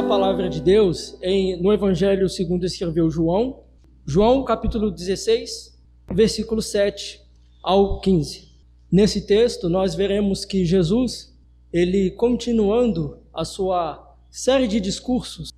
a palavra de Deus no Evangelho segundo escreveu João, capítulo 16, versículo 7 ao 15. Nesse texto nós veremos que Jesus, ele continuando a sua série de discursos,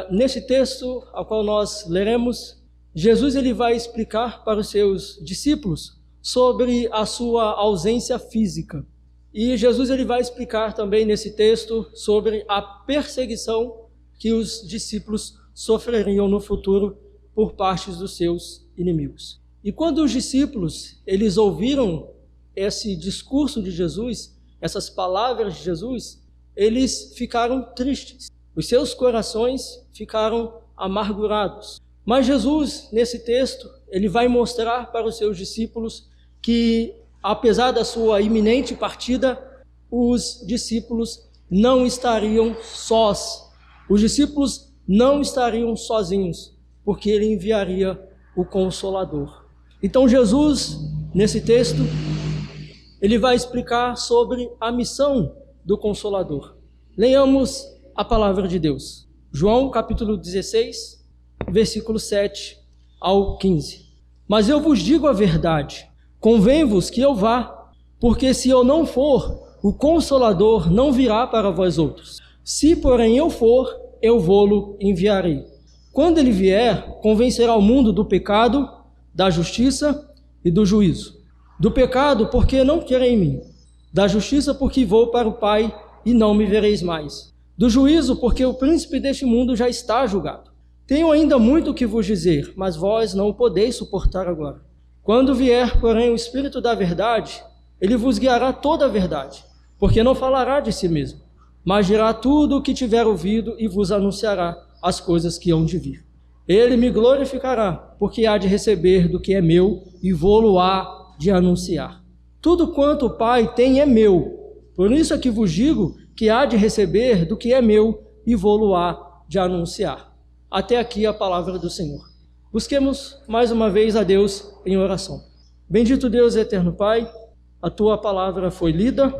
nesse texto ao qual nós leremos, Jesus ele vai explicar para os seus discípulos sobre a sua ausência física. E Jesus ele vai explicar também nesse texto sobre a perseguição que os discípulos sofreriam no futuro por parte dos seus inimigos. E quando os discípulos eles ouviram esse discurso de Jesus, essas palavras de Jesus, eles ficaram tristes. Os seus corações ficaram amargurados. Mas Jesus, nesse texto, ele vai mostrar para os seus discípulos que, apesar da sua iminente partida, os discípulos não estariam sós. Os discípulos não estariam sozinhos, porque ele enviaria o Consolador. Então Jesus, nesse texto, ele vai explicar sobre a missão do Consolador. Leiamos a palavra de Deus. João capítulo 16, versículo 7 ao 15. Mas eu vos digo a verdade, convém-vos que eu vá, porque se eu não for, o Consolador não virá para vós outros. Se, porém, eu for, eu vou-lo enviarei. Quando ele vier, convencerá o mundo do pecado, da justiça e do juízo. Do pecado, porque não querem em mim. Da justiça, porque vou para o Pai e não me vereis mais. Do juízo, porque o príncipe deste mundo já está julgado. Tenho ainda muito o que vos dizer, mas vós não o podeis suportar agora. Quando vier, porém, o Espírito da verdade, ele vos guiará toda a verdade, porque não falará de si mesmo, mas dirá tudo o que tiver ouvido e vos anunciará as coisas que hão de vir. Ele me glorificará, porque há de receber do que é meu e vou-lo há de anunciar. Tudo quanto o Pai tem é meu, por isso é que vos digo que há de receber do que é meu e vou-lo há de anunciar. Até aqui a palavra do Senhor. Busquemos mais uma vez a Deus em oração. Bendito Deus eterno Pai, a Tua palavra foi lida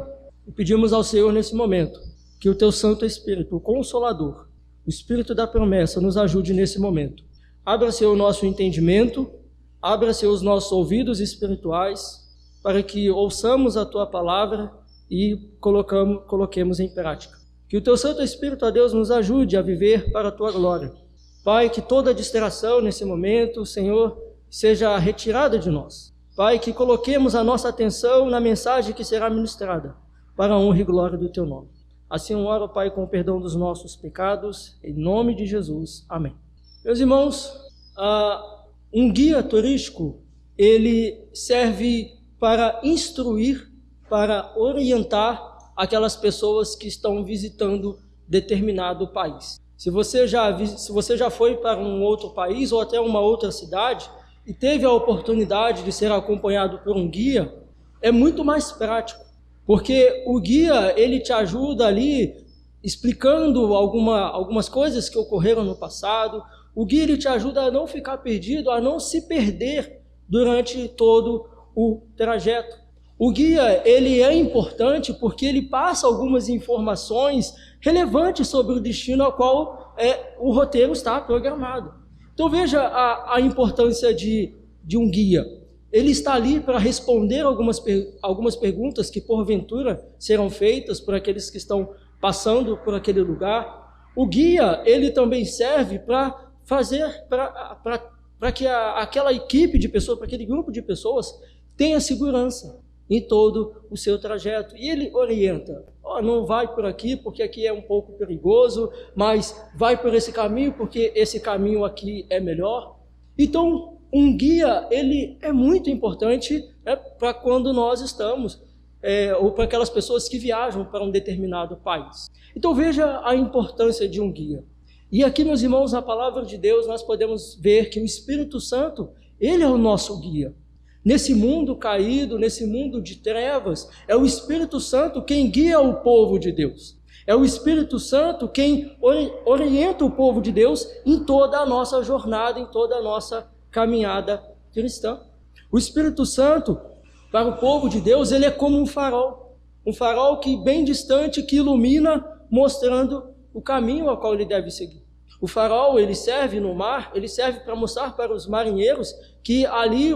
e pedimos ao Senhor nesse momento que o Teu Santo Espírito, o Consolador, o Espírito da promessa, nos ajude nesse momento. Abra, Senhor, o nosso entendimento, abra, Senhor, os nossos ouvidos espirituais para que ouçamos a Tua palavra e coloquemos em prática. Que o Teu Santo Espírito, ó Deus, nos ajude a viver para a Tua glória. Pai, que toda distração nesse momento, Senhor, seja retirada de nós. Pai, que coloquemos a nossa atenção na mensagem que será ministrada, para a honra e glória do Teu nome. Assim eu oro, Pai, com o perdão dos nossos pecados, em nome de Jesus. Amém. Meus irmãos, um guia turístico, ele serve para instruir, para orientar aquelas pessoas que estão visitando determinado país. Se você já foi para um outro país ou até uma outra cidade e teve a oportunidade de ser acompanhado por um guia, é muito mais prático, porque o guia ele te ajuda ali explicando algumas coisas que ocorreram no passado. O guia ele te ajuda a não ficar perdido, a não se perder durante todo o trajeto. O guia ele é importante porque ele passa algumas informações relevantes sobre o destino ao qual o roteiro está programado. Então veja a importância de um guia. Ele está ali para responder algumas perguntas que porventura serão feitas por aqueles que estão passando por aquele lugar. O guia ele também serve para que aquela equipe de pessoas, para aquele grupo de pessoas tenha segurança em todo o seu trajeto. E ele orienta, não vai por aqui porque aqui é um pouco perigoso, mas vai por esse caminho porque esse caminho aqui é melhor. Então, um guia, ele é muito importante para quando nós estamos, ou para aquelas pessoas que viajam para um determinado país. Então, veja a importância de um guia. E aqui, meus irmãos, na palavra de Deus, nós podemos ver que o Espírito Santo, ele é o nosso guia. Nesse mundo caído, nesse mundo de trevas, é o Espírito Santo quem guia o povo de Deus. É o Espírito Santo quem orienta o povo de Deus em toda a nossa jornada, em toda a nossa caminhada cristã. O Espírito Santo, para o povo de Deus, ele é como um farol que bem distante, que ilumina, mostrando o caminho ao qual ele deve seguir. O farol, ele serve no mar, ele serve para mostrar para os marinheiros que ali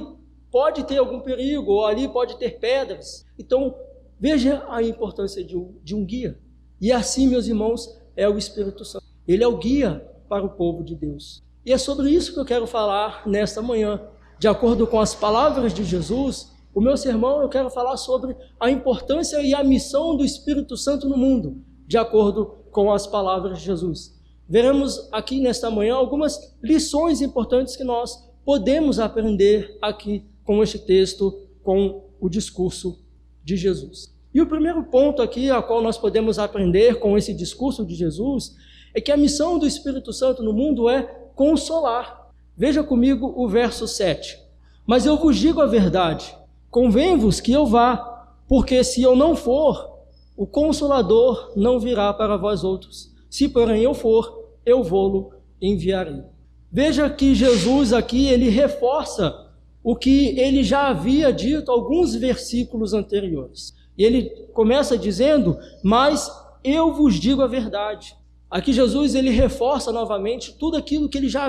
pode ter algum perigo, ou ali pode ter pedras. Então, veja a importância de um guia. E assim, meus irmãos, é o Espírito Santo. Ele é o guia para o povo de Deus. E é sobre isso que eu quero falar nesta manhã. De acordo com as palavras de Jesus, o meu sermão eu quero falar sobre a importância e a missão do Espírito Santo no mundo, de acordo com as palavras de Jesus. Veremos aqui nesta manhã algumas lições importantes que nós podemos aprender aqui com este texto, com o discurso de Jesus. E o primeiro ponto aqui, a qual nós podemos aprender com esse discurso de Jesus, é que a missão do Espírito Santo no mundo é consolar. Veja comigo o verso 7. Mas eu vos digo a verdade, convém-vos que eu vá, porque se eu não for, o Consolador não virá para vós outros. Se porém eu for, eu vou-lo enviarei. Veja que Jesus aqui, ele reforça o que ele já havia dito alguns versículos anteriores. E ele começa dizendo, mas eu vos digo a verdade. Aqui Jesus, ele reforça novamente tudo aquilo que ele já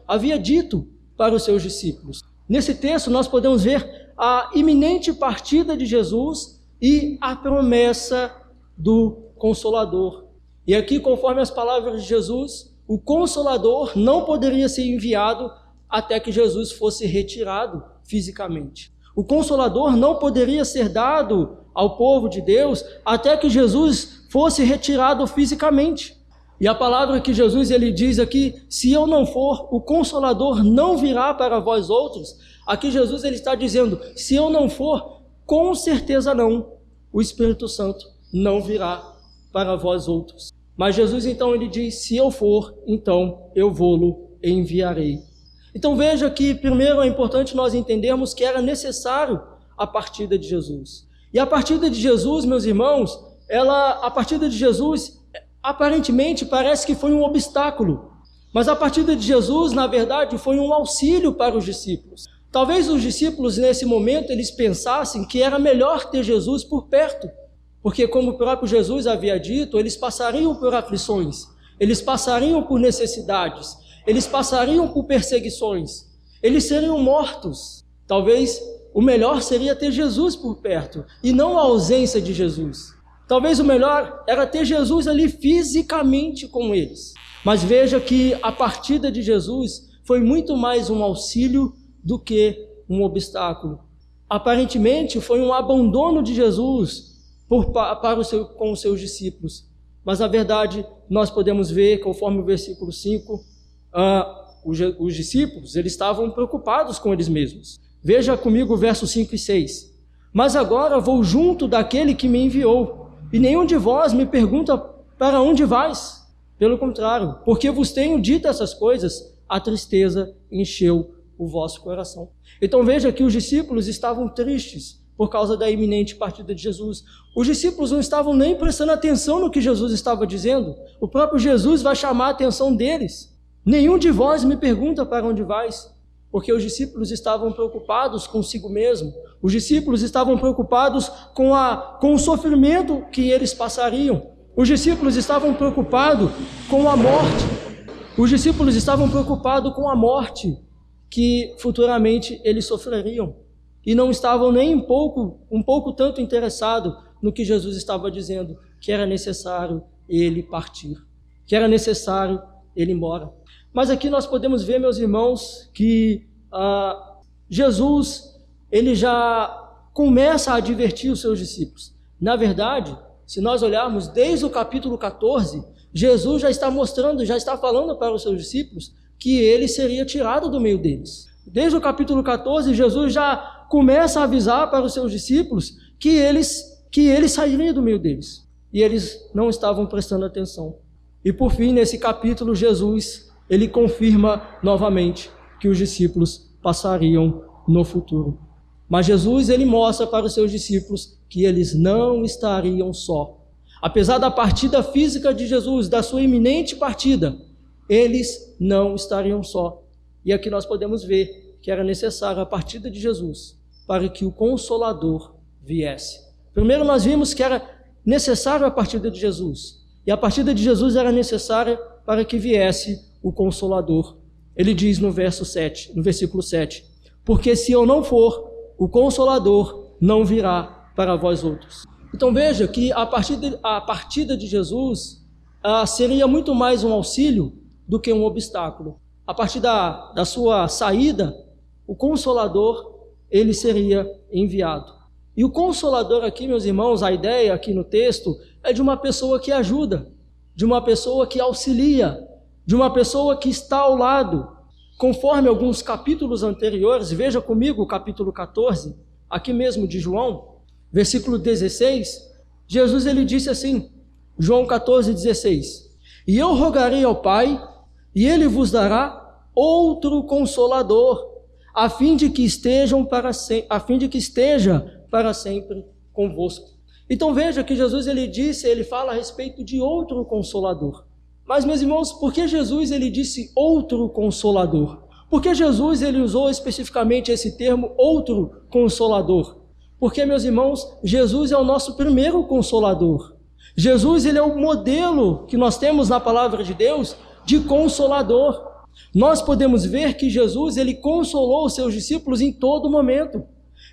havia dito para os seus discípulos. Nesse texto nós podemos ver a iminente partida de Jesus e a promessa do Consolador. E aqui, conforme as palavras de Jesus, o Consolador não poderia ser enviado até que Jesus fosse retirado fisicamente. O Consolador não poderia ser dado ao povo de Deus até que Jesus fosse retirado fisicamente. E a palavra que Jesus ele diz aqui, se eu não for, o Consolador não virá para vós outros. Aqui Jesus ele está dizendo, se eu não for, com certeza não, o Espírito Santo não virá para vós outros. Mas Jesus então ele diz, se eu for, então eu vou-lo enviarei. Então veja que primeiro é importante nós entendermos que era necessário a partida de Jesus. E a partida de Jesus, meus irmãos, a partida de Jesus aparentemente parece que foi um obstáculo. Mas a partida de Jesus, na verdade, foi um auxílio para os discípulos. Talvez os discípulos nesse momento eles pensassem que era melhor ter Jesus por perto. Porque como o próprio Jesus havia dito, eles passariam por aflições, eles passariam por necessidades, eles passariam por perseguições, eles seriam mortos. Talvez o melhor seria ter Jesus por perto e não a ausência de Jesus. Talvez o melhor era ter Jesus ali fisicamente com eles. Mas veja que a partida de Jesus foi muito mais um auxílio do que um obstáculo. Aparentemente foi um abandono de Jesus com os seus discípulos. Mas na verdade nós podemos ver, conforme o versículo 5, os discípulos eles estavam preocupados com eles mesmos. Veja comigo o verso 5 e 6. Mas agora vou junto daquele que me enviou, e nenhum de vós me pergunta para onde vais. Pelo contrário, porque vos tenho dito essas coisas, a tristeza encheu o vosso coração. Então veja que os discípulos estavam tristes por causa da iminente partida de Jesus. Os discípulos não estavam nem prestando atenção no que Jesus estava dizendo. O próprio Jesus vai chamar a atenção deles. Nenhum de vós me pergunta para onde vais. Porque os discípulos estavam preocupados consigo mesmo. Os discípulos estavam preocupados com o sofrimento que eles passariam. Os discípulos estavam preocupados com a morte. Os discípulos estavam preocupados com a morte que futuramente eles sofreriam. E não estavam nem um pouco tanto interessados no que Jesus estava dizendo, que era necessário ele partir, que era necessário ele ir embora. Mas aqui nós podemos ver, meus irmãos, que Jesus, ele já começa a advertir os seus discípulos. Na verdade, se nós olharmos desde o capítulo 14, Jesus já está mostrando, já está falando para os seus discípulos que ele seria tirado do meio deles. Desde o capítulo 14, Jesus já começa a avisar para os seus discípulos que eles sairiam do meio deles. E eles não estavam prestando atenção. E por fim, nesse capítulo, Jesus ele confirma novamente que os discípulos passariam no futuro. Mas Jesus ele mostra para os seus discípulos que eles não estariam só. Apesar da partida física de Jesus, da sua iminente partida, eles não estariam só. E aqui nós podemos ver que era necessária a partida de Jesus para que o Consolador viesse. Primeiro nós vimos que era necessário a partida de Jesus. E a partida de Jesus era necessária para que viesse o Consolador. Ele diz no versículo 7, porque se eu não for, o Consolador não virá para vós outros. Então veja que a partida de Jesus seria muito mais um auxílio do que um obstáculo. A partir da sua saída, o Consolador, ele seria enviado. E o Consolador aqui, meus irmãos, a ideia aqui no texto é de uma pessoa que ajuda, de uma pessoa que auxilia, de uma pessoa que está ao lado. Conforme alguns capítulos anteriores, veja comigo o capítulo 14, aqui mesmo de João, versículo 16, Jesus ele disse assim, João 14, 16, e eu rogarei ao Pai, e ele vos dará outro Consolador, a fim de que esteja para sempre convosco. Então veja que Jesus ele fala a respeito de outro Consolador. Mas, meus irmãos, por que Jesus ele disse outro Consolador? Por que Jesus ele usou especificamente esse termo outro Consolador? Porque, meus irmãos, Jesus é o nosso primeiro Consolador. Jesus ele é o modelo que nós temos na palavra de Deus de Consolador. Nós podemos ver que Jesus ele consolou os seus discípulos em todo momento.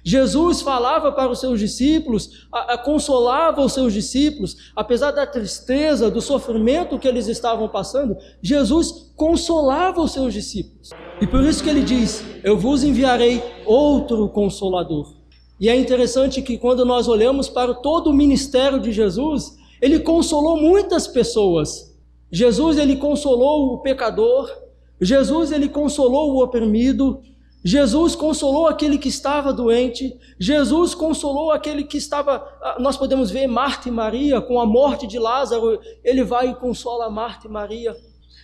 Jesus falava para os seus discípulos, consolava os seus discípulos, apesar da tristeza, do sofrimento que eles estavam passando, Jesus consolava os seus discípulos. E por isso que ele diz, eu vos enviarei outro Consolador. E é interessante que quando nós olhamos para todo o ministério de Jesus, ele consolou muitas pessoas. Jesus ele consolou o pecador, Jesus ele consolou o oprimido, Jesus consolou aquele que estava doente, Jesus consolou aquele que estava, nós podemos ver Marta e Maria, com a morte de Lázaro, ele vai e consola Marta e Maria.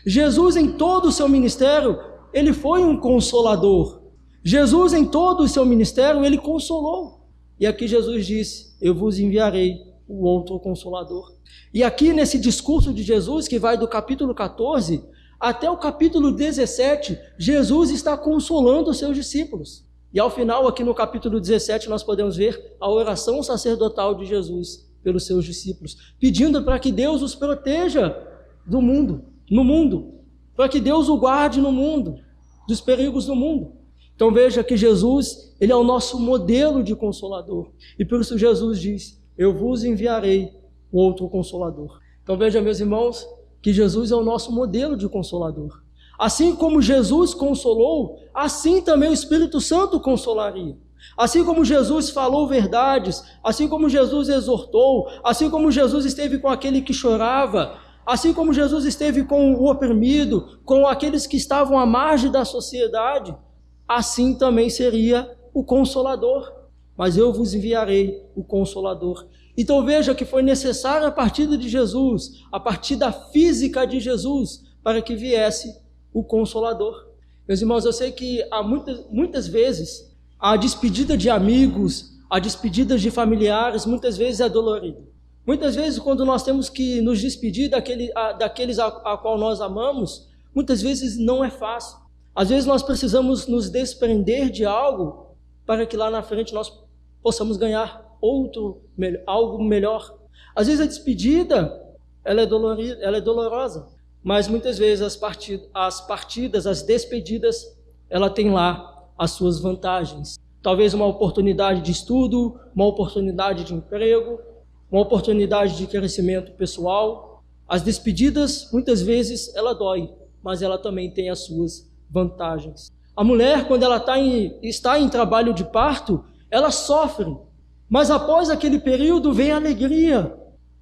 Jesus em todo o seu ministério, ele foi um consolador. Jesus em todo o seu ministério, ele consolou. E aqui Jesus disse, eu vos enviarei o outro Consolador. E aqui nesse discurso de Jesus, que vai do capítulo 14, até o capítulo 17, Jesus está consolando os seus discípulos. E ao final, aqui no capítulo 17, nós podemos ver a oração sacerdotal de Jesus pelos seus discípulos, pedindo para que Deus os proteja no mundo, para que Deus o guarde no mundo, dos perigos do mundo. Então veja que Jesus, ele é o nosso modelo de consolador. E por isso Jesus diz, eu vos enviarei um outro Consolador. Então veja, meus irmãos, que Jesus é o nosso modelo de consolador. Assim como Jesus consolou, assim também o Espírito Santo consolaria. Assim como Jesus falou verdades, assim como Jesus exortou, assim como Jesus esteve com aquele que chorava, assim como Jesus esteve com o oprimido, com aqueles que estavam à margem da sociedade, assim também seria o Consolador. Mas eu vos enviarei o Consolador. Então veja que foi necessária a partida de Jesus, a partida física de Jesus, para que viesse o Consolador. Meus irmãos, eu sei que há muitas vezes a despedida de amigos, a despedida de familiares, muitas vezes é dolorida. Muitas vezes quando nós temos que nos despedir daqueles a qual nós amamos, muitas vezes não é fácil. Às vezes nós precisamos nos desprender de algo para que lá na frente nós possamos ganhar algo melhor. Às vezes a despedida ela é dolorosa, mas muitas vezes as despedidas, ela tem lá as suas vantagens. Talvez uma oportunidade de estudo, uma oportunidade de emprego, uma oportunidade de crescimento pessoal. As despedidas, muitas vezes, ela dói, mas ela também tem as suas vantagens. A mulher, quando ela está em trabalho de parto, ela sofre, mas após aquele período vem a alegria,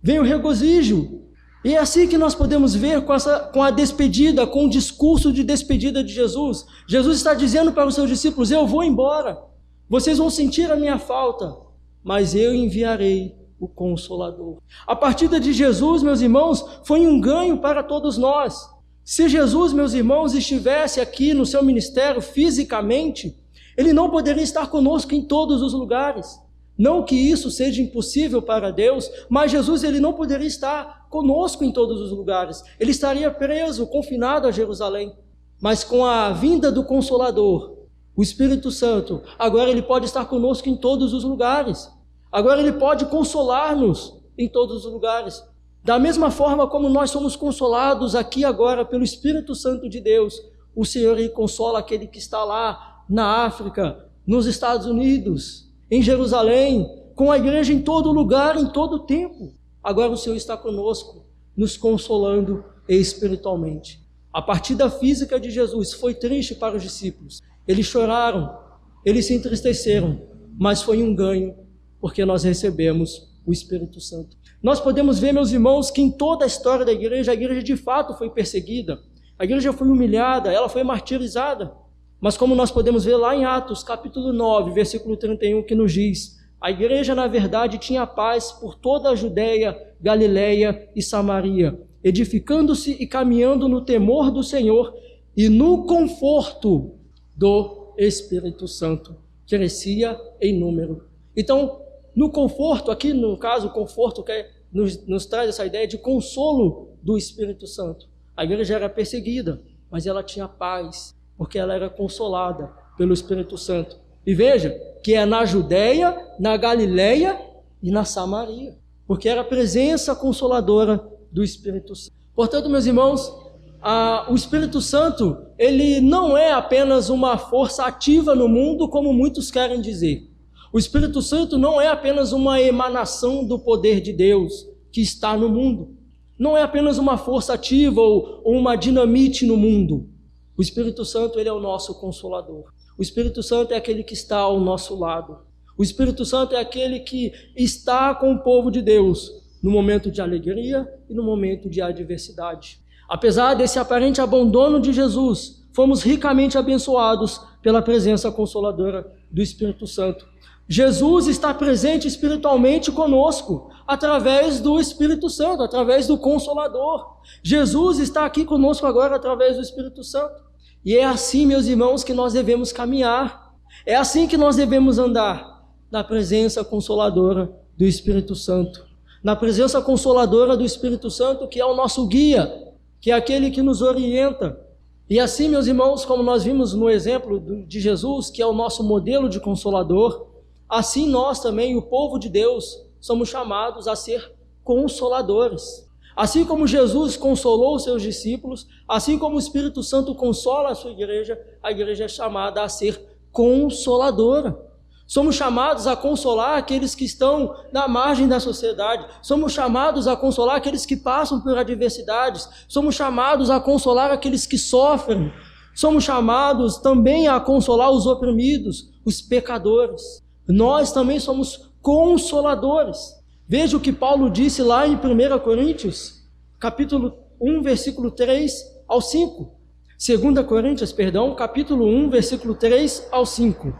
vem o regozijo. E é assim que nós podemos ver com a despedida, com o discurso de despedida de Jesus. Jesus está dizendo para os seus discípulos, eu vou embora, vocês vão sentir a minha falta, mas eu enviarei o Consolador. A partida de Jesus, meus irmãos, foi um ganho para todos nós. Se Jesus, meus irmãos, estivesse aqui no seu ministério fisicamente, ele não poderia estar conosco em todos os lugares. Não que isso seja impossível para Deus, mas Jesus ele não poderia estar conosco em todos os lugares. Ele estaria preso, confinado a Jerusalém. Mas com a vinda do Consolador, o Espírito Santo, agora ele pode estar conosco em todos os lugares. Agora ele pode consolar-nos em todos os lugares. Da mesma forma como nós somos consolados aqui agora pelo Espírito Santo de Deus, o Senhor consola aquele que está lá na África, nos Estados Unidos, em Jerusalém, com a igreja em todo lugar, em todo tempo. Agora o Senhor está conosco, nos consolando espiritualmente. A partida física de Jesus foi triste para os discípulos. Eles choraram, eles se entristeceram, mas foi um ganho, porque nós recebemos o Espírito Santo. Nós podemos ver, meus irmãos, que em toda a história da igreja, a igreja de fato foi perseguida, a igreja foi humilhada, ela foi martirizada. Mas como nós podemos ver lá em Atos, capítulo 9, versículo 31, que nos diz: a igreja, na verdade, tinha paz por toda a Judeia, Galileia e Samaria, edificando-se e caminhando no temor do Senhor e no conforto do Espírito Santo. Crescia em número. Então, no conforto, aqui no caso, o conforto que nos traz essa ideia de consolo do Espírito Santo. A igreja era perseguida, mas ela tinha paz, porque ela era consolada pelo Espírito Santo. E veja que é na Judeia, na Galileia e na Samaria, porque era a presença consoladora do Espírito Santo. Portanto, meus irmãos, o Espírito Santo, ele não é apenas uma força ativa no mundo, como muitos querem dizer. O Espírito Santo não é apenas uma emanação do poder de Deus que está no mundo. Não é apenas uma força ativa ou uma dinamite no mundo. O Espírito Santo, ele é o nosso consolador. O Espírito Santo é aquele que está ao nosso lado. O Espírito Santo é aquele que está com o povo de Deus no momento de alegria e no momento de adversidade. Apesar desse aparente abandono de Jesus, fomos ricamente abençoados pela presença consoladora do Espírito Santo. Jesus está presente espiritualmente conosco, através do Espírito Santo, através do Consolador. Jesus está aqui conosco agora através do Espírito Santo. E é assim, meus irmãos, que nós devemos caminhar. É assim que nós devemos andar, na presença consoladora do Espírito Santo. Na presença consoladora do Espírito Santo, que é o nosso guia, que é aquele que nos orienta. E assim, meus irmãos, como nós vimos no exemplo de Jesus, que é o nosso modelo de consolador, assim nós também, o povo de Deus, somos chamados a ser consoladores. Assim como Jesus consolou os seus discípulos, assim como o Espírito Santo consola a igreja é chamada a ser consoladora. Somos chamados a consolar aqueles que estão na margem da sociedade. Somos chamados a consolar aqueles que passam por adversidades. Somos chamados a consolar aqueles que sofrem. Somos chamados também a consolar os oprimidos, os pecadores. Nós também somos consoladores. Veja o que Paulo disse lá em 1 Coríntios, capítulo 1, versículo 3 ao 5. 2 Coríntios, capítulo 1, versículo 3 ao 5.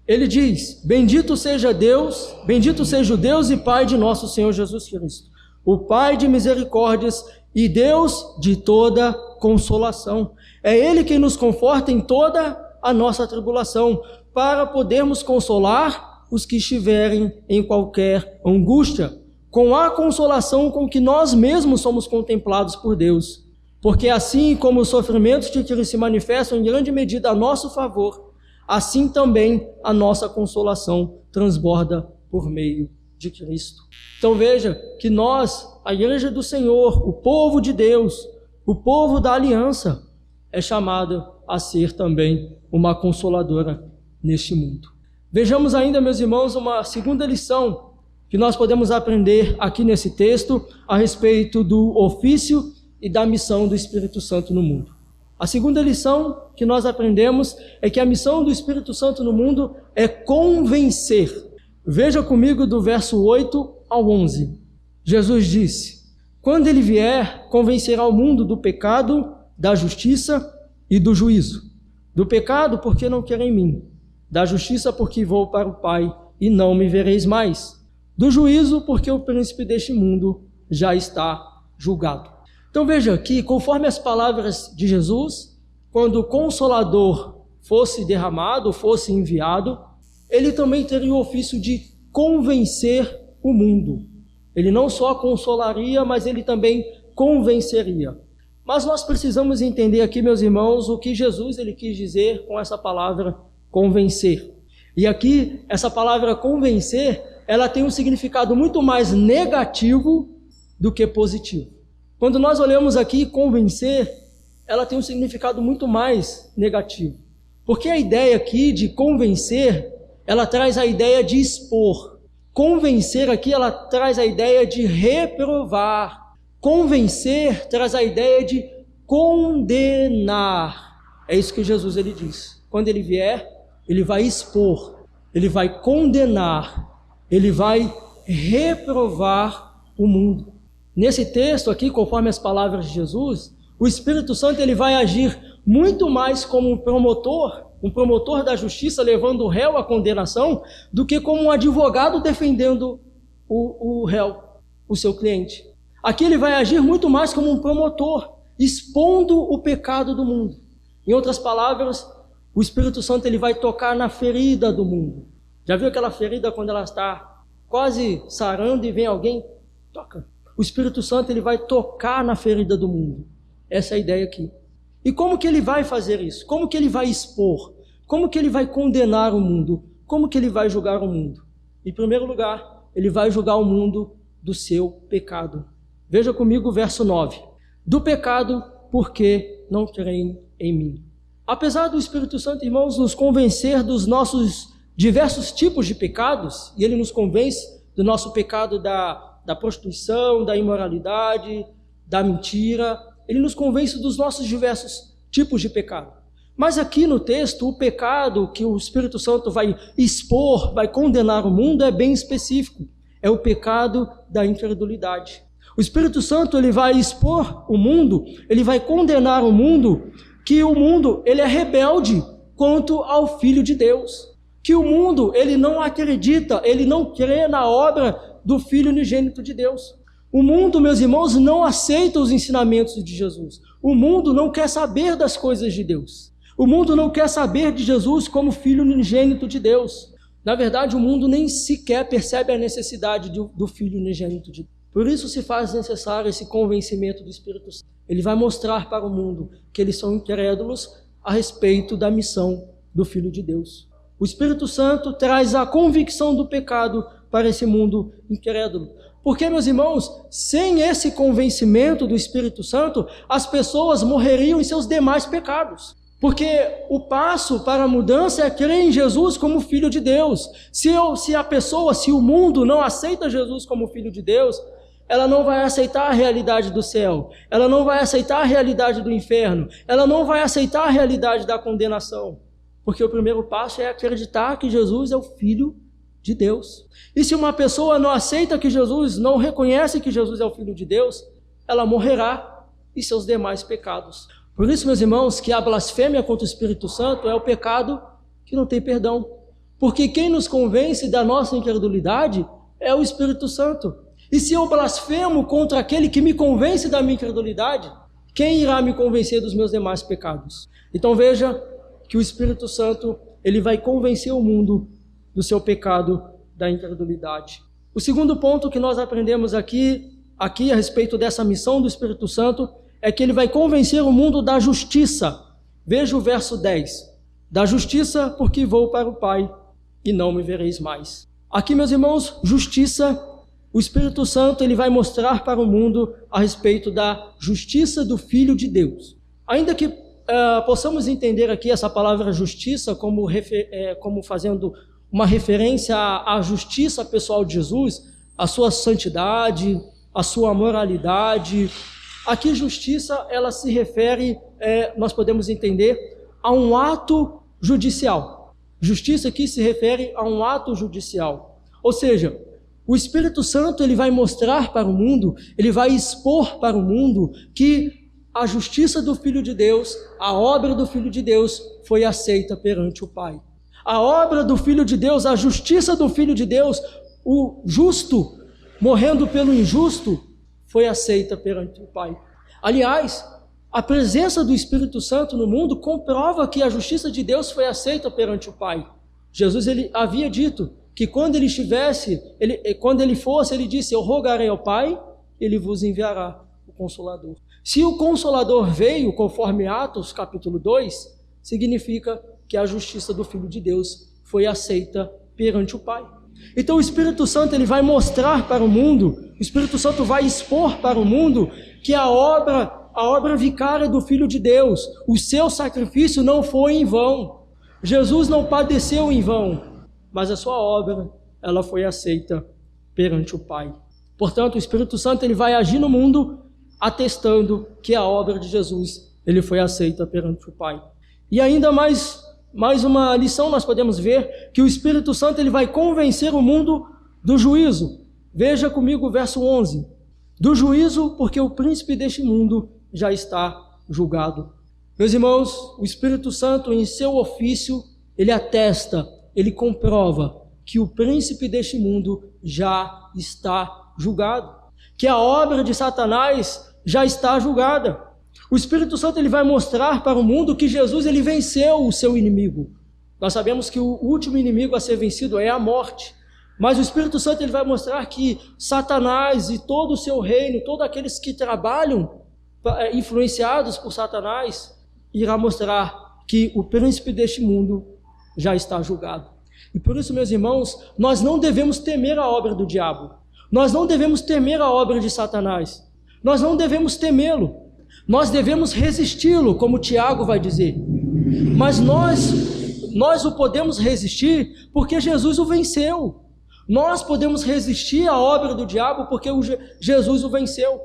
Ele diz: bendito seja o Deus e Pai de nosso Senhor Jesus Cristo, o Pai de misericórdias e Deus de toda consolação. É Ele quem nos conforta em toda a nossa tribulação, para podermos consolar os que estiverem em qualquer angústia, com a consolação com que nós mesmos somos contemplados por Deus. Porque assim como os sofrimentos de Cristo se manifestam em grande medida a nosso favor, assim também a nossa consolação transborda por meio de Cristo. Então veja que nós, a igreja do Senhor, o povo de Deus, o povo da aliança, é chamado a ser também uma consoladora neste mundo. Vejamos ainda, meus irmãos, uma segunda lição que nós podemos aprender aqui nesse texto a respeito do ofício e da missão do Espírito Santo no mundo. A segunda lição que nós aprendemos é que a missão do Espírito Santo no mundo é convencer. Veja comigo do verso 8 ao 11. Jesus disse: quando ele vier, convencerá o mundo do pecado, da justiça e do juízo. Do pecado, porque não querem em mim. Da justiça, porque vou para o Pai e não me vereis mais. Do juízo, porque o príncipe deste mundo já está julgado. Então veja que, conforme as palavras de Jesus, quando o Consolador fosse derramado, fosse enviado, ele também teria o ofício de convencer o mundo. Ele não só consolaria, mas ele também convenceria. Mas nós precisamos entender aqui, meus irmãos, o que Jesus ele quis dizer com essa palavra convencer. E aqui, essa palavra convencer, ela tem um significado muito mais negativo do que positivo. Quando nós olhamos aqui, convencer, ela tem um significado muito mais negativo. Porque a ideia aqui de convencer, ela traz a ideia de expor. Convencer aqui, ela traz a ideia de reprovar. Convencer traz a ideia de condenar. É isso que Jesus ele diz. Quando ele vier, ele vai expor, ele vai condenar, ele vai reprovar o mundo. Nesse texto aqui, conforme as palavras de Jesus, o Espírito Santo ele vai agir muito mais como um promotor da justiça levando o réu à condenação, do que como um advogado defendendo o réu, o seu cliente. Aqui ele vai agir muito mais como um promotor, expondo o pecado do mundo. Em outras palavras, o Espírito Santo ele vai tocar na ferida do mundo. Já viu aquela ferida quando ela está quase sarando e vem alguém? Toca. O Espírito Santo ele vai tocar na ferida do mundo. Essa é a ideia aqui. E como que ele vai fazer isso? Como que ele vai expor? Como que ele vai condenar o mundo? Como que ele vai julgar o mundo? Em primeiro lugar, ele vai julgar o mundo do seu pecado. Veja comigo o verso 9. Do pecado, porque não creem em mim. Apesar do Espírito Santo, irmãos, nos convencer dos nossos diversos tipos de pecados, e ele nos convence do nosso pecado da prostituição, da imoralidade, da mentira, ele nos convence dos nossos diversos tipos de pecado. Mas aqui no texto, o pecado que o Espírito Santo vai expor, vai condenar o mundo é bem específico. É o pecado da incredulidade. O Espírito Santo ele vai expor o mundo, ele vai condenar o mundo, que o mundo ele é rebelde quanto ao Filho de Deus. Que o mundo ele não acredita, ele não crê na obra do Filho unigênito de Deus. O mundo, meus irmãos, não aceita os ensinamentos de Jesus. O mundo não quer saber das coisas de Deus. O mundo não quer saber de Jesus como Filho unigênito de Deus. Na verdade, o mundo nem sequer percebe a necessidade do Filho unigênito de Deus. Por isso se faz necessário esse convencimento do Espírito Santo. Ele vai mostrar para o mundo que eles são incrédulos a respeito da missão do Filho de Deus. O Espírito Santo traz a convicção do pecado para esse mundo incrédulo. Porque, meus irmãos, sem esse convencimento do Espírito Santo, as pessoas morreriam em seus demais pecados. Porque o passo para a mudança é crer em Jesus como Filho de Deus. Se o mundo não aceita Jesus como Filho de Deus, ela não vai aceitar a realidade do céu, ela não vai aceitar a realidade do inferno, ela não vai aceitar a realidade da condenação. Porque o primeiro passo é acreditar que Jesus é o Filho de Deus. E se uma pessoa não aceita que Jesus, não reconhece que Jesus é o Filho de Deus, ela morrerá em seus demais pecados. Por isso, meus irmãos, que a blasfêmia contra o Espírito Santo é o pecado que não tem perdão. Porque quem nos convence da nossa incredulidade é o Espírito Santo. E se eu blasfemo contra aquele que me convence da minha incredulidade, quem irá me convencer dos meus demais pecados? Então veja que o Espírito Santo, ele vai convencer o mundo do seu pecado da incredulidade. O segundo ponto que nós aprendemos aqui a respeito dessa missão do Espírito Santo é que ele vai convencer o mundo da justiça. Veja o verso 10. Da justiça, porque vou para o Pai e não me vereis mais. Aqui, meus irmãos, justiça. O Espírito Santo ele vai mostrar para o mundo a respeito da justiça do Filho de Deus. Ainda que possamos entender aqui essa palavra justiça como fazendo uma referência à justiça pessoal de Jesus, à sua santidade, à sua moralidade. Aqui justiça ela se refere, nós podemos entender, a um ato judicial. Justiça aqui se refere a um ato judicial. Ou seja, o Espírito Santo ele vai mostrar para o mundo, ele vai expor para o mundo que a justiça do Filho de Deus, a obra do Filho de Deus foi aceita perante o Pai. A obra do Filho de Deus, a justiça do Filho de Deus, o justo morrendo pelo injusto, foi aceita perante o Pai. Aliás, a presença do Espírito Santo no mundo comprova que a justiça de Deus foi aceita perante o Pai. Jesus ele havia dito que quando ele fosse, ele disse: eu rogarei ao Pai, ele vos enviará o Consolador. Se o Consolador veio, conforme Atos capítulo 2, significa que a justiça do Filho de Deus foi aceita perante o Pai. Então o Espírito Santo ele vai mostrar para o mundo, o Espírito Santo vai expor para o mundo que a obra vicária do Filho de Deus, o seu sacrifício não foi em vão. Jesus não padeceu em vão, mas a sua obra, ela foi aceita perante o Pai. Portanto, o Espírito Santo ele vai agir no mundo atestando que a obra de Jesus ele foi aceita perante o Pai. E ainda mais uma lição nós podemos ver que o Espírito Santo ele vai convencer o mundo do juízo. Veja comigo o verso 11. Do juízo, porque o príncipe deste mundo já está julgado. Meus irmãos, o Espírito Santo em seu ofício, ele atesta, ele comprova que o príncipe deste mundo já está julgado, que a obra de Satanás já está julgada. O Espírito Santo ele vai mostrar para o mundo que Jesus ele venceu o seu inimigo. Nós sabemos que o último inimigo a ser vencido é a morte. Mas o Espírito Santo ele vai mostrar que Satanás e todo o seu reino, todos aqueles que trabalham influenciados por Satanás, irá mostrar que o príncipe deste mundo já está julgado. E por isso, meus irmãos, nós não devemos temer a obra do diabo. Nós não devemos temer a obra de Satanás. Nós não devemos temê-lo. Nós devemos resisti-lo, como Tiago vai dizer. Mas nós o podemos resistir porque Jesus o venceu. Nós podemos resistir à obra do diabo porque Jesus o venceu.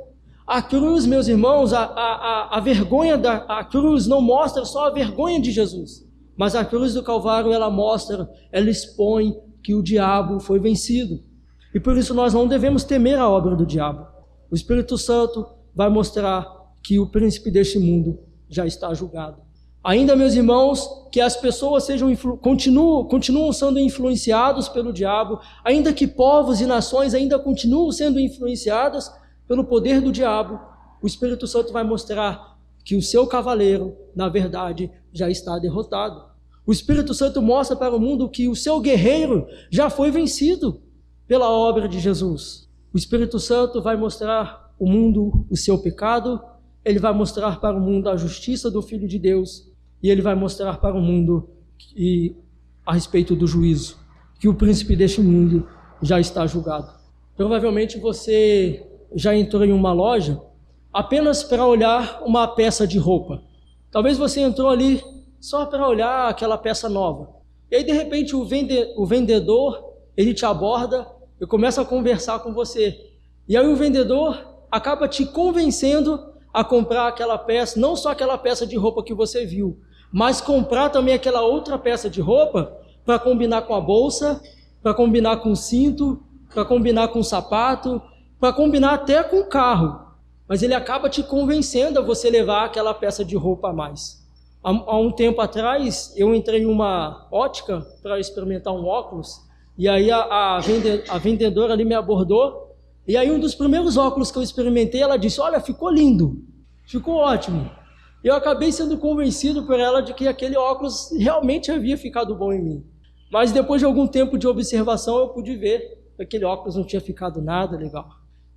A cruz, meus irmãos, a vergonha da cruz não mostra só a vergonha de Jesus, mas a cruz do Calvário ela expõe que o diabo foi vencido. E por isso nós não devemos temer a obra do diabo. O Espírito Santo vai mostrar que o príncipe deste mundo já está julgado. Ainda, meus irmãos, que as pessoas continuam sendo influenciados pelo diabo, ainda que povos e nações ainda continuam sendo influenciadas pelo poder do diabo, o Espírito Santo vai mostrar que o seu cavaleiro, na verdade, já está derrotado. O Espírito Santo mostra para o mundo que o seu guerreiro já foi vencido pela obra de Jesus. O Espírito Santo vai mostrar ao mundo o seu pecado, ele vai mostrar para o mundo a justiça do Filho de Deus, e ele vai mostrar para o mundo a respeito do juízo, que o príncipe deste mundo já está julgado. Provavelmente você já entrou em uma loja apenas para olhar uma peça de roupa. Talvez você entrou ali só para olhar aquela peça nova. E aí, de repente, o vendedor, ele te aborda e começa a conversar com você. E aí o vendedor acaba te convencendo a comprar aquela peça, não só aquela peça de roupa que você viu, mas comprar também aquela outra peça de roupa para combinar com a bolsa, para combinar com o cinto, para combinar com o sapato, para combinar até com o carro. Mas ele acaba te convencendo a você levar aquela peça de roupa a mais. Há um tempo atrás, eu entrei em uma ótica para experimentar um óculos, e aí a vendedora ali me abordou, e aí um dos primeiros óculos que eu experimentei, ela disse: olha, ficou lindo, ficou ótimo. Eu acabei sendo convencido por ela de que aquele óculos realmente havia ficado bom em mim. Mas depois de algum tempo de observação, eu pude ver que aquele óculos não tinha ficado nada legal.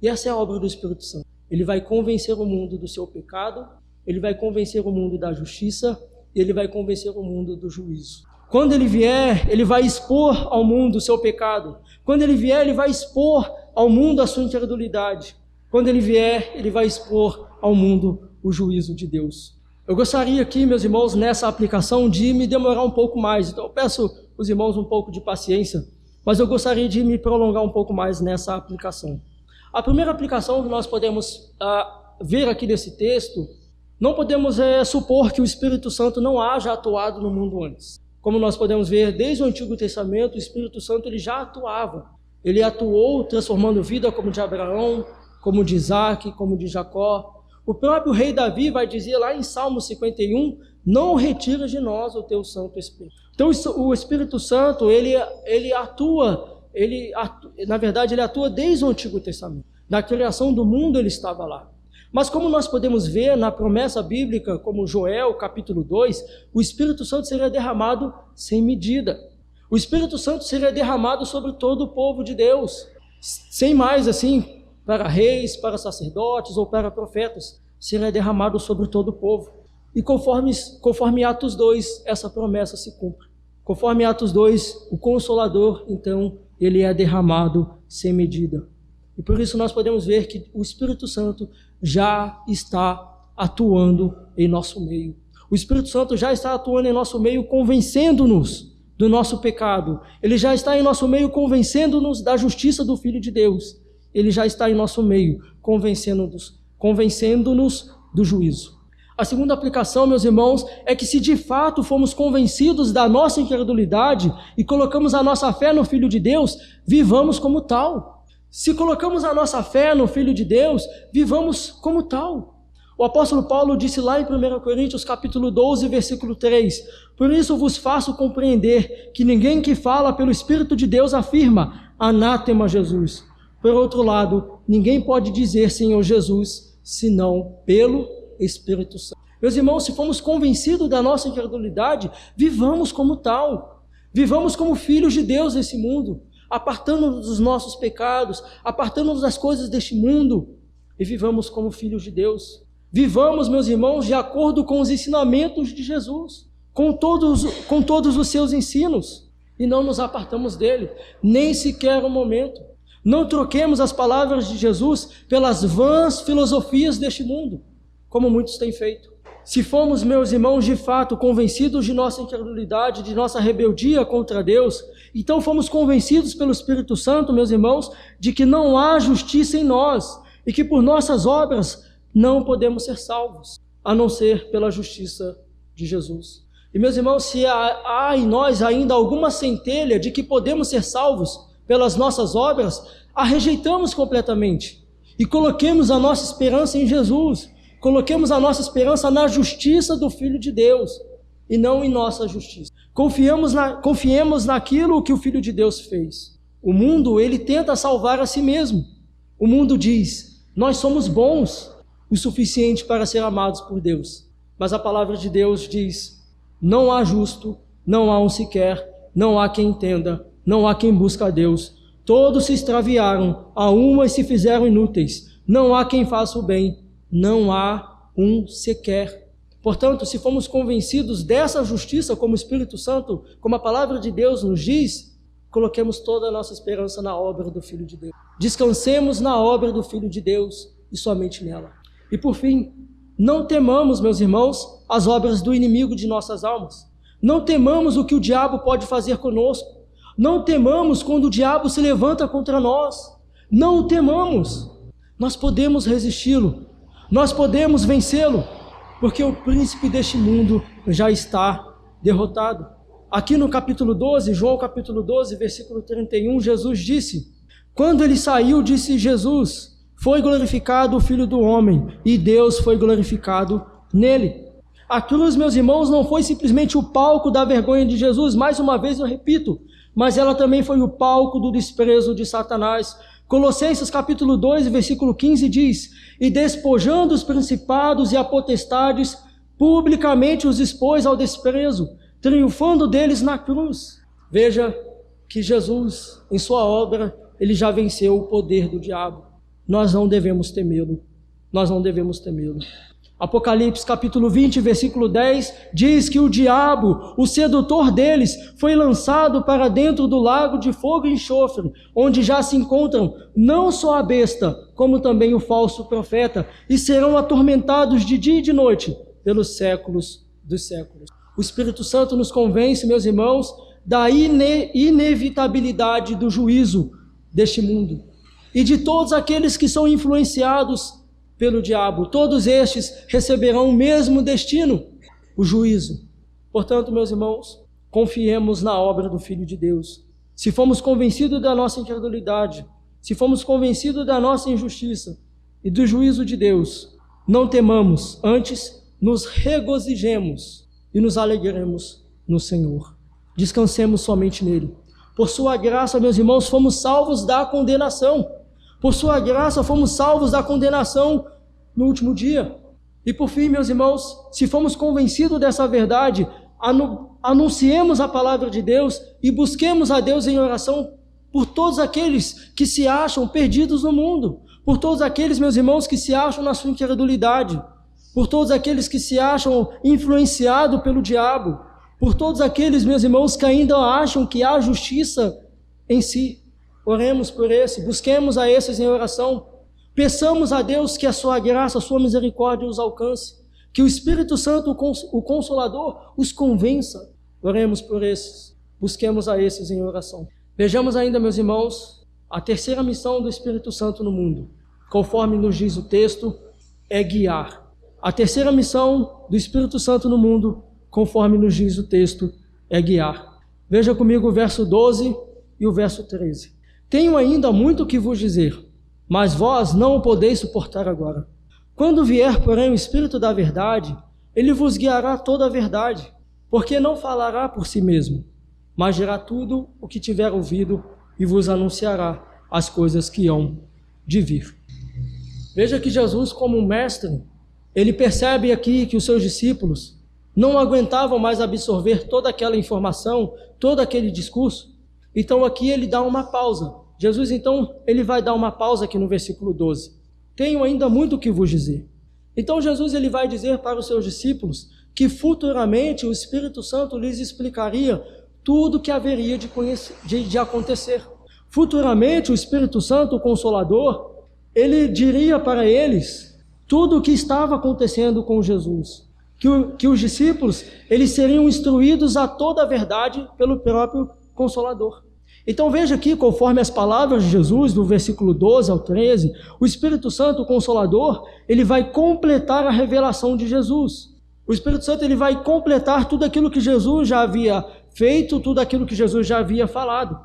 E essa é a obra do Espírito Santo. Ele vai convencer o mundo do seu pecado, ele vai convencer o mundo da justiça, e ele vai convencer o mundo do juízo. Quando ele vier, ele vai expor ao mundo o seu pecado. Quando ele vier, ele vai expor ao mundo a sua incredulidade. Quando ele vier, ele vai expor ao mundo o juízo de Deus. Eu gostaria aqui, meus irmãos, nessa aplicação de me demorar um pouco mais. Então eu peço aos irmãos um pouco de paciência, mas eu gostaria de me prolongar um pouco mais nessa aplicação. A primeira aplicação que nós podemos ver aqui nesse texto, não podemos supor que o Espírito Santo não haja atuado no mundo antes. Como nós podemos ver, desde o Antigo Testamento, o Espírito Santo ele já atuava. Ele atuou transformando vida como de Abraão, como de Isaac, como de Jacó. O próprio rei Davi vai dizer lá em Salmo 51, não retira de nós o teu Santo Espírito. Então o Espírito Santo, ele atua, na verdade, ele atua desde o Antigo Testamento. Na criação do mundo ele estava lá. Mas como nós podemos ver na promessa bíblica, como Joel capítulo 2, o Espírito Santo seria derramado sem medida. O Espírito Santo seria derramado sobre todo o povo de Deus, sem mais assim, para reis, para sacerdotes ou para profetas, seria derramado sobre todo o povo. E conforme Atos 2, essa promessa se cumpre. Conforme Atos 2, o Consolador, então, ele é derramado sem medida. E por isso nós podemos ver que o Espírito Santo já está atuando em nosso meio. O Espírito Santo já está atuando em nosso meio, convencendo-nos do nosso pecado. Ele já está em nosso meio, convencendo-nos da justiça do Filho de Deus. Ele já está em nosso meio, convencendo-nos do juízo. A segunda aplicação, meus irmãos, é que se de fato fomos convencidos da nossa incredulidade e colocamos a nossa fé no Filho de Deus, vivamos como tal. Se colocamos a nossa fé no Filho de Deus, vivamos como tal. O apóstolo Paulo disse lá em 1 Coríntios capítulo 12, versículo 3, por isso vos faço compreender que ninguém que fala pelo Espírito de Deus afirma, anátema Jesus. Por outro lado, ninguém pode dizer Senhor Jesus, senão pelo Espírito Santo. Meus irmãos, se fomos convencidos da nossa incredulidade, vivamos como tal. Vivamos como filhos de Deus nesse mundo, apartando-nos dos nossos pecados, apartando-nos das coisas deste mundo, e vivamos como filhos de Deus. Vivamos, meus irmãos, de acordo com os ensinamentos de Jesus, com todos os seus ensinos, e não nos apartamos dele, nem sequer um momento. Não troquemos as palavras de Jesus pelas vãs filosofias deste mundo, como muitos têm feito. Se fomos, meus irmãos, de fato convencidos de nossa incredulidade, de nossa rebeldia contra Deus, então fomos convencidos pelo Espírito Santo, meus irmãos, de que não há justiça em nós e que por nossas obras não podemos ser salvos, a não ser pela justiça de Jesus. E, meus irmãos, se há em nós ainda alguma centelha de que podemos ser salvos pelas nossas obras, a rejeitamos completamente e coloquemos a nossa esperança em Jesus. Coloquemos a nossa esperança na justiça do Filho de Deus e não em nossa justiça. Confiemos naquilo que o Filho de Deus fez. O mundo, ele tenta salvar a si mesmo. O mundo diz, nós somos bons o suficiente para ser amados por Deus. Mas a palavra de Deus diz, não há justo, não há um sequer, não há quem entenda, não há quem busque a Deus. Todos se extraviaram, a uma se fizeram inúteis. Não há quem faça o bem. Não há um sequer. Portanto, se fomos convencidos dessa justiça como o Espírito Santo, como a palavra de Deus nos diz, coloquemos toda a nossa esperança na obra do Filho de Deus. Descansemos na obra do Filho de Deus e somente nela. E por fim, não temamos, meus irmãos, as obras do inimigo de nossas almas. Não temamos o que o diabo pode fazer conosco. Não temamos quando o diabo se levanta contra nós. Não o temamos. Nós podemos resisti-lo. Nós podemos vencê-lo, porque o príncipe deste mundo já está derrotado. Aqui no capítulo 12, João capítulo 12, versículo 31, Jesus disse, quando ele saiu, disse Jesus, foi glorificado o Filho do Homem, e Deus foi glorificado nele. A cruz, meus irmãos, não foi simplesmente o palco da vergonha de Jesus, mais uma vez eu repito, mas ela também foi o palco do desprezo de Satanás. Colossenses capítulo 2, versículo 15 diz, e despojando os principados e a potestades, publicamente os expôs ao desprezo, triunfando deles na cruz. Veja que Jesus, em sua obra, ele já venceu o poder do diabo. Nós não devemos temê-lo. Nós não devemos temê-lo. Apocalipse capítulo 20, versículo 10, diz que o diabo, o sedutor deles, foi lançado para dentro do lago de fogo e enxofre, onde já se encontram não só a besta, como também o falso profeta, e serão atormentados de dia e de noite, pelos séculos dos séculos. O Espírito Santo nos convence, meus irmãos, da inevitabilidade do juízo deste mundo, e de todos aqueles que são influenciados pelo diabo, todos estes receberão o mesmo destino, o juízo. Portanto, meus irmãos, confiemos na obra do Filho de Deus. Se fomos convencidos da nossa incredulidade, se fomos convencidos da nossa injustiça e do juízo de Deus, não temamos, antes nos regozijemos e nos alegremos no Senhor. Descansemos somente nele. Por sua graça, meus irmãos, fomos salvos da condenação. Por sua graça, fomos salvos da condenação no último dia. E por fim, meus irmãos, se fomos convencidos dessa verdade, anunciemos a palavra de Deus e busquemos a Deus em oração por todos aqueles que se acham perdidos no mundo, por todos aqueles, meus irmãos, que se acham na sua incredulidade, por todos aqueles que se acham influenciados pelo diabo, por todos aqueles, meus irmãos, que ainda acham que há justiça em si. Oremos por esse, busquemos a esses em oração. Peçamos a Deus que a sua graça, a sua misericórdia os alcance, que o Espírito Santo, o Consolador, os convença. Oremos por esses, busquemos a esses em oração. Vejamos ainda, meus irmãos, a terceira missão do Espírito Santo no mundo, conforme nos diz o texto, é guiar. A terceira missão do Espírito Santo no mundo, conforme nos diz o texto, é guiar. Veja comigo o verso 12 e o verso 13. Tenho ainda muito que vos dizer, mas vós não o podeis suportar agora. Quando vier, porém, o Espírito da verdade, ele vos guiará toda a verdade, porque não falará por si mesmo, mas dirá tudo o que tiver ouvido e vos anunciará as coisas que hão de vir. Veja que Jesus, como mestre, ele percebe aqui que os seus discípulos não aguentavam mais absorver toda aquela informação, todo aquele discurso. Então aqui ele dá uma pausa. Jesus, então, ele vai dar uma pausa aqui no versículo 12. Tenho ainda muito o que vos dizer. Então Jesus ele vai dizer para os seus discípulos que futuramente o Espírito Santo lhes explicaria tudo o que haveria de acontecer. Futuramente o Espírito Santo, o Consolador, ele diria para eles tudo o que estava acontecendo com Jesus. Que os discípulos eles seriam instruídos a toda a verdade pelo próprio Consolador. Então veja aqui, conforme as palavras de Jesus, do versículo 12 ao 13, o Espírito Santo, o Consolador, ele vai completar a revelação de Jesus. O Espírito Santo ele vai completar tudo aquilo que Jesus já havia feito, tudo aquilo que Jesus já havia falado.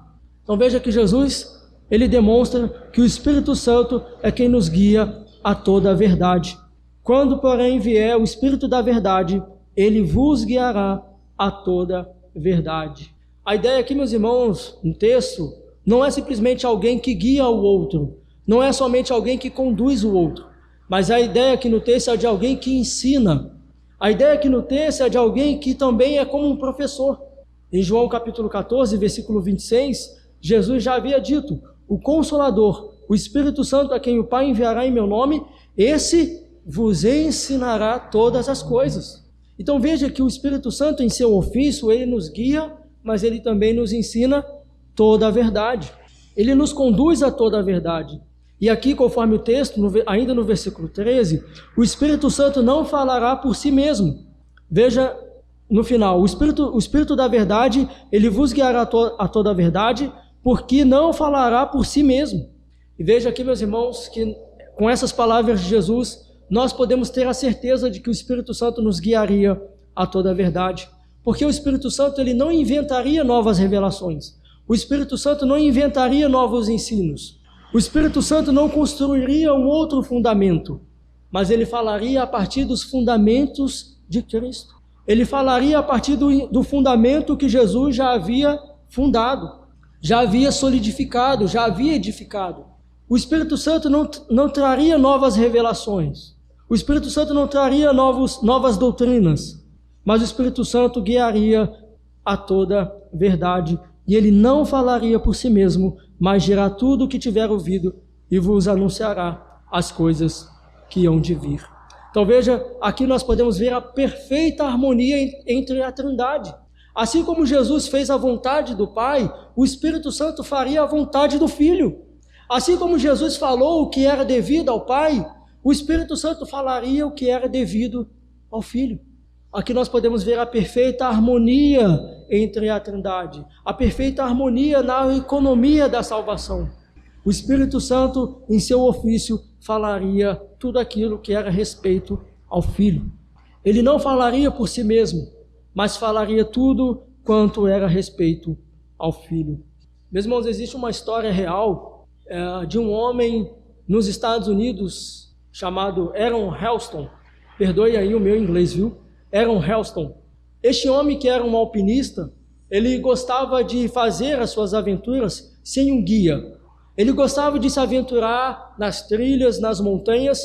Então veja que Jesus, ele demonstra que o Espírito Santo é quem nos guia a toda a verdade. Quando, porém, vier o Espírito da verdade, ele vos guiará a toda a verdade. A ideia aqui, meus irmãos, no texto, não é simplesmente alguém que guia o outro, não é somente alguém que conduz o outro, mas a ideia aqui no texto é de alguém que ensina. A ideia aqui no texto é de alguém que também é como um professor. Em João capítulo 14, versículo 26, Jesus já havia dito, o Consolador, o Espírito Santo a quem o Pai enviará em meu nome, esse vos ensinará todas as coisas. Então veja que o Espírito Santo em seu ofício, ele nos guia, mas ele também nos ensina toda a verdade. Ele nos conduz a toda a verdade. E aqui, conforme o texto, ainda no versículo 13, o Espírito Santo não falará por si mesmo. Veja no final, o Espírito da verdade, ele vos guiará a toda a verdade, porque não falará por si mesmo. E veja aqui, meus irmãos, que com essas palavras de Jesus, nós podemos ter a certeza de que o Espírito Santo nos guiaria a toda a verdade. Porque o Espírito Santo ele não inventaria novas revelações. O Espírito Santo não inventaria novos ensinos. O Espírito Santo não construiria um outro fundamento, mas ele falaria a partir dos fundamentos de Cristo. Ele falaria a partir do fundamento que Jesus já havia fundado, já havia solidificado, já havia edificado. O Espírito Santo não traria novas revelações. O Espírito Santo não traria novas doutrinas, mas o Espírito Santo guiaria a toda verdade. E ele não falaria por si mesmo, mas dirá tudo o que tiver ouvido e vos anunciará as coisas que hão de vir. Então veja, aqui nós podemos ver a perfeita harmonia entre a Trindade. Assim como Jesus fez a vontade do Pai, o Espírito Santo faria a vontade do Filho. Assim como Jesus falou o que era devido ao Pai, o Espírito Santo falaria o que era devido ao Filho. Aqui nós podemos ver a perfeita harmonia entre a Trindade, a perfeita harmonia na economia da salvação. O Espírito Santo, em seu ofício, falaria tudo aquilo que era respeito ao Filho. Ele não falaria por si mesmo, mas falaria tudo quanto era respeito ao Filho. Meus irmãos, existe uma história real de um homem nos Estados Unidos chamado Aaron Ralston. Perdoe aí o meu inglês, viu? Aaron Ralston. Este homem, que era um alpinista, ele gostava de fazer as suas aventuras sem um guia. Ele gostava de se aventurar nas trilhas, nas montanhas,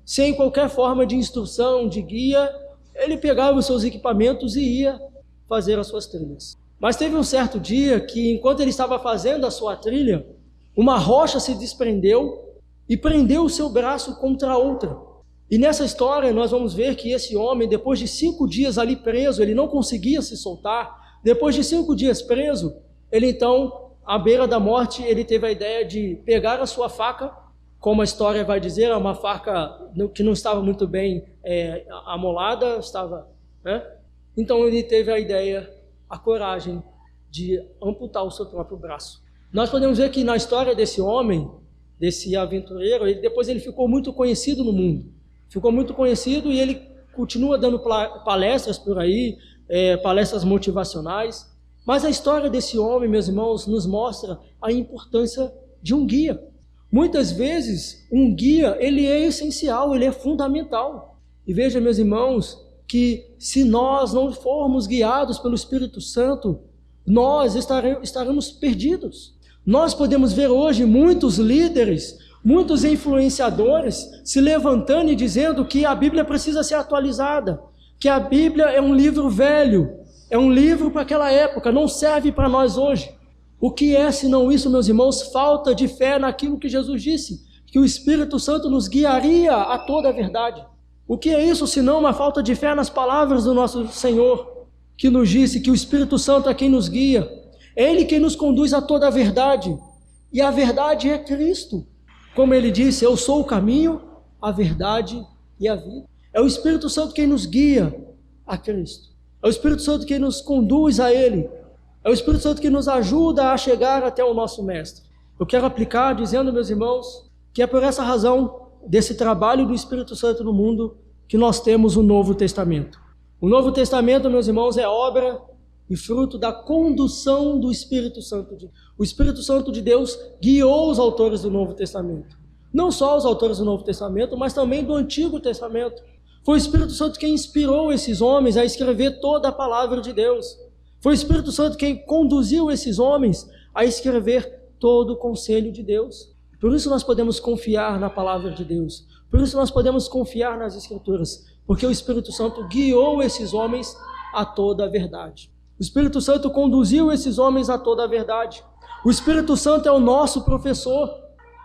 sem qualquer forma de instrução, de guia. Ele pegava os seus equipamentos e ia fazer as suas trilhas. Mas teve um certo dia que, enquanto ele estava fazendo a sua trilha, uma rocha se desprendeu e prendeu o seu braço contra a outra. E nessa história nós vamos ver que esse homem, depois de 5 dias ali preso, ele não conseguia se soltar. Depois de 5 dias preso, ele então à beira da morte, ele teve a ideia de pegar a sua faca, como a história vai dizer, uma faca que não estava muito bem amolada, né? Então ele teve a ideia, a coragem de amputar o seu próprio braço. Nós podemos ver que na história desse homem, desse aventureiro, depois ele ficou muito conhecido no mundo. Ficou muito conhecido e ele continua dando palestras por aí, palestras motivacionais. Mas a história desse homem, meus irmãos, nos mostra a importância de um guia. Muitas vezes, um guia, ele é essencial, ele é fundamental. E veja, meus irmãos, que se nós não formos guiados pelo Espírito Santo, nós estaremos perdidos. Nós podemos ver hoje muitos líderes, muitos influenciadores se levantando e dizendo que a Bíblia precisa ser atualizada, que a Bíblia é um livro velho, é um livro para aquela época, não serve para nós hoje. O que é, senão isso, meus irmãos? Falta de fé naquilo que Jesus disse, que o Espírito Santo nos guiaria a toda a verdade. O que é isso, senão uma falta de fé nas palavras do nosso Senhor, que nos disse que o Espírito Santo é quem nos guia, é Ele quem nos conduz a toda a verdade, e a verdade é Cristo. Como Ele disse, eu sou o caminho, a verdade e a vida. É o Espírito Santo quem nos guia a Cristo. É o Espírito Santo quem nos conduz a Ele. É o Espírito Santo que nos ajuda a chegar até o nosso Mestre. Eu quero aplicar dizendo, meus irmãos, que é por essa razão desse trabalho do Espírito Santo no mundo que nós temos o Novo Testamento. O Novo Testamento, meus irmãos, é obra e fruto da condução do Espírito Santo de Deus. O Espírito Santo de Deus guiou os autores do Novo Testamento. Não só os autores do Novo Testamento, mas também do Antigo Testamento. Foi o Espírito Santo quem inspirou esses homens a escrever toda a palavra de Deus. Foi o Espírito Santo quem conduziu esses homens a escrever todo o conselho de Deus. Por isso nós podemos confiar na palavra de Deus. Por isso nós podemos confiar nas Escrituras. Porque o Espírito Santo guiou esses homens a toda a verdade. O Espírito Santo conduziu esses homens a toda a verdade. O Espírito Santo é o nosso professor.